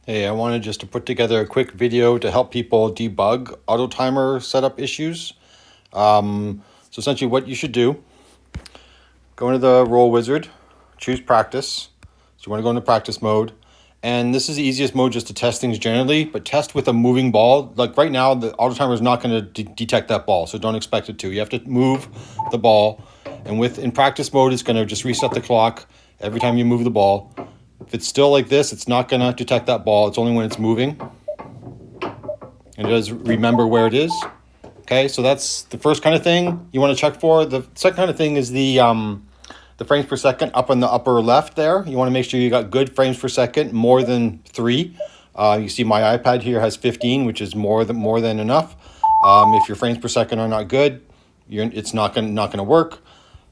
Hey, I wanted just to put together a quick video to help people debug auto timer setup issues. So essentially what you should do, go into the role wizard, choose practice. So you want to go into practice mode. And this is the easiest mode just to test things generally, but test with a moving ball. Like right now, the auto timer is not going to detect that ball, so don't expect it to. You have to move the ball. And in practice mode, it's going to just reset the clock every time you move the ball. If it's still like this, it's not going to detect that ball. It's only when it's moving. And it does remember where it is. Okay, so that's the first kind of thing you want to check for. The second kind of thing is the frames per second up in the upper left there. You want to make sure you got good frames per second, more than 3. You see my iPad here has 15, which is more than enough. If your frames per second are not good, it's not gonna work.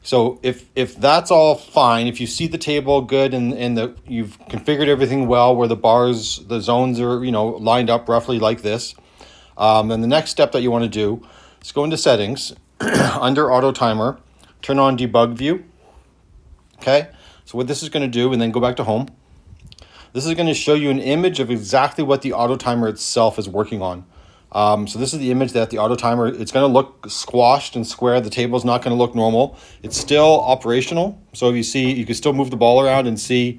So if that's all fine, if you see the table good and you've configured everything well, where the zones are lined up roughly like this, then the next step that you want to do is go into settings, under auto timer, turn on debug view. Okay, so what this is going to do, and then go back to home. This is going to show you an image of exactly what the auto timer itself is working on. So this is the image that the auto timer, it's going to look squashed and square. The table is not going to look normal. It's still operational. So if you see, you can still move the ball around and see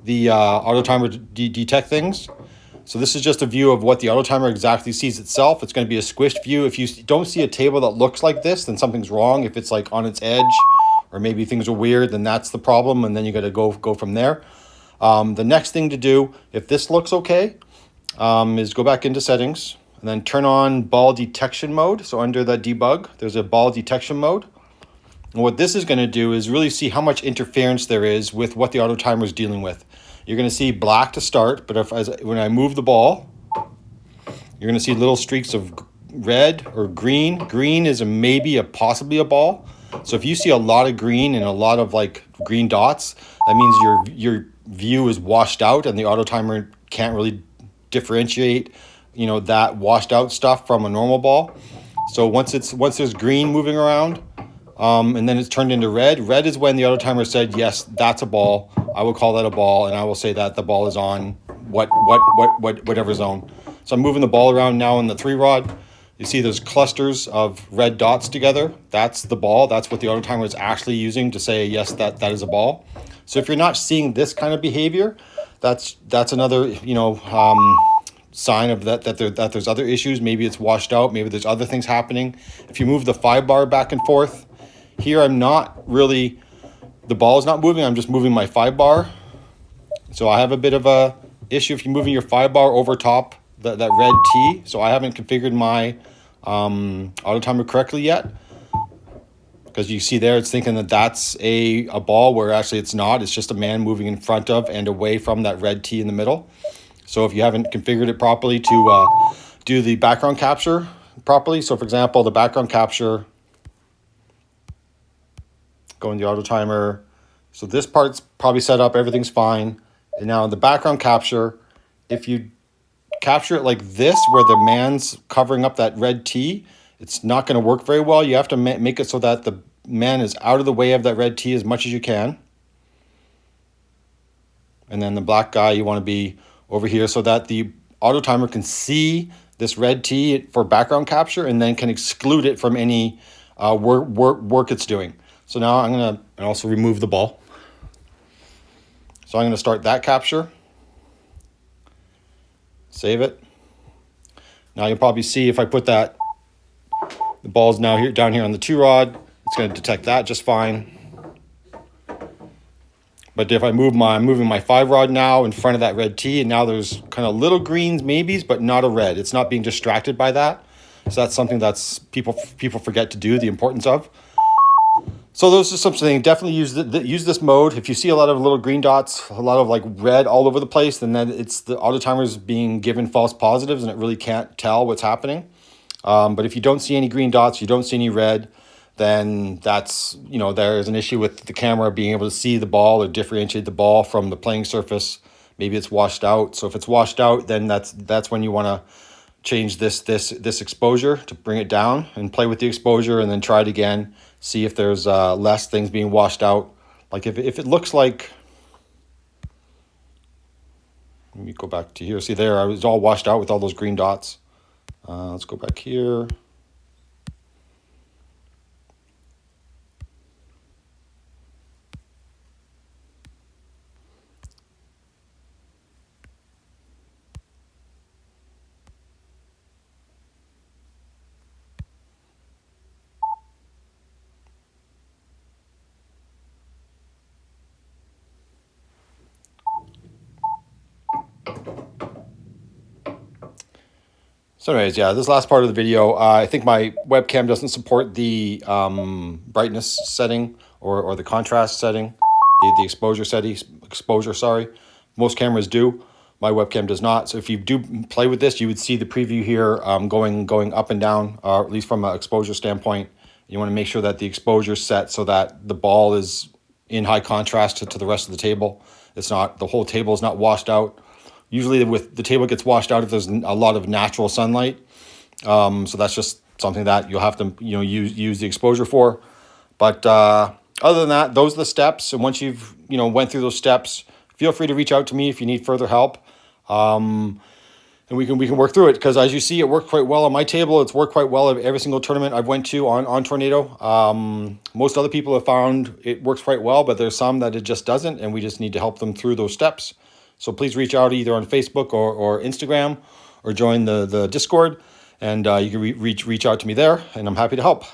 the auto timer detect things. So this is just a view of what the auto timer exactly sees itself. It's going to be a squished view. If you don't see a table that looks like this, then something's wrong. If it's like on its edge, or maybe things are weird, then that's the problem, and then you got to go from there. The next thing to do, if this looks okay, is go back into settings and then turn on ball detection mode. So under the debug, there's a ball detection mode. And what this is going to do is really see how much interference there is with what the auto timer is dealing with. You're going to see black to start, but when I move the ball, you're going to see little streaks of red or green. Green is possibly a ball. So if you see a lot of green and a lot of like green dots, that means your view is washed out and the auto timer can't really differentiate, that washed out stuff from a normal ball. So once there's green moving around, and then it's turned into red. Red is when the auto timer said, yes, that's a ball. I will call that a ball, and I will say that the ball is on whatever zone. So I'm moving the ball around now in the 3-rod. You see there's clusters of red dots together. That's the ball. That's what the auto timer is actually using to say, yes, that is a ball. So if you're not seeing this kind of behavior, that's another sign of that there's other issues. Maybe it's washed out. Maybe there's other things happening. If you move the 5-bar back and forth, here I'm not really, the ball is not moving. I'm just moving my 5-bar. So I have a bit of a issue if you're moving your 5-bar over top that red T. So I haven't configured my auto timer correctly yet, because you see there it's thinking that that's a ball, where actually it's not. It's just a man moving in front of and away from that red T in the middle. So if you haven't configured it properly to do the background capture properly, so for example, the background capture, go in the auto timer. So this part's probably set up, everything's fine. And now the background capture, if you capture it like this, where the man's covering up that red T, it's not going to work very well. You have to make it so that the man is out of the way of that red T as much as you can. And then the black guy, you want to be over here so that the auto timer can see this red T for background capture and then can exclude it from any work it's doing. So now I'm going to also remove the ball. So I'm going to start that capture. Save it. Now you'll probably see if I put the ball's now down here on the 2-rod, it's going to detect that just fine. But if I'm moving my 5-rod now in front of that red T, and now there's kind of little greens maybes, but not a red. It's not being distracted by that. So that's something that's people forget to do, the importance of. So those are something, definitely use this mode. If you see a lot of little green dots, a lot of like red all over the place, then it's the auto timer is being given false positives and it really can't tell what's happening. But if you don't see any green dots, you don't see any red, then that's, there is an issue with the camera being able to see the ball or differentiate the ball from the playing surface. Maybe it's washed out. So if it's washed out, then that's when you want to change this exposure to bring it down and play with the exposure, and then try it again. See if there's less things being washed out. Like if it looks like, Let me go back to here. See there, I was all washed out with all those green dots. Let's go back here. So anyways, yeah, this last part of the video, I think my webcam doesn't support the brightness setting or the contrast setting, the exposure, sorry. Most cameras do. My webcam does not. So if you do play with this, you would see the preview here going up and down, at least from an exposure standpoint. You want to make sure that the exposure is set so that the ball is in high contrast to the rest of the table. It's not, the whole table is not washed out. Usually with the table gets washed out if there's a lot of natural sunlight. So that's just something that you'll have to use the exposure for. But other than that, those are the steps. And once you've went through those steps, feel free to reach out to me if you need further help. And we can work through it, because as you see, it worked quite well on my table. It's worked quite well at every single tournament I've went to on Tornado. Most other people have found it works quite well, but there's some that it just doesn't, and we just need to help them through those steps. So please reach out either on Facebook or Instagram, or join the Discord, and you can reach out to me there, and I'm happy to help.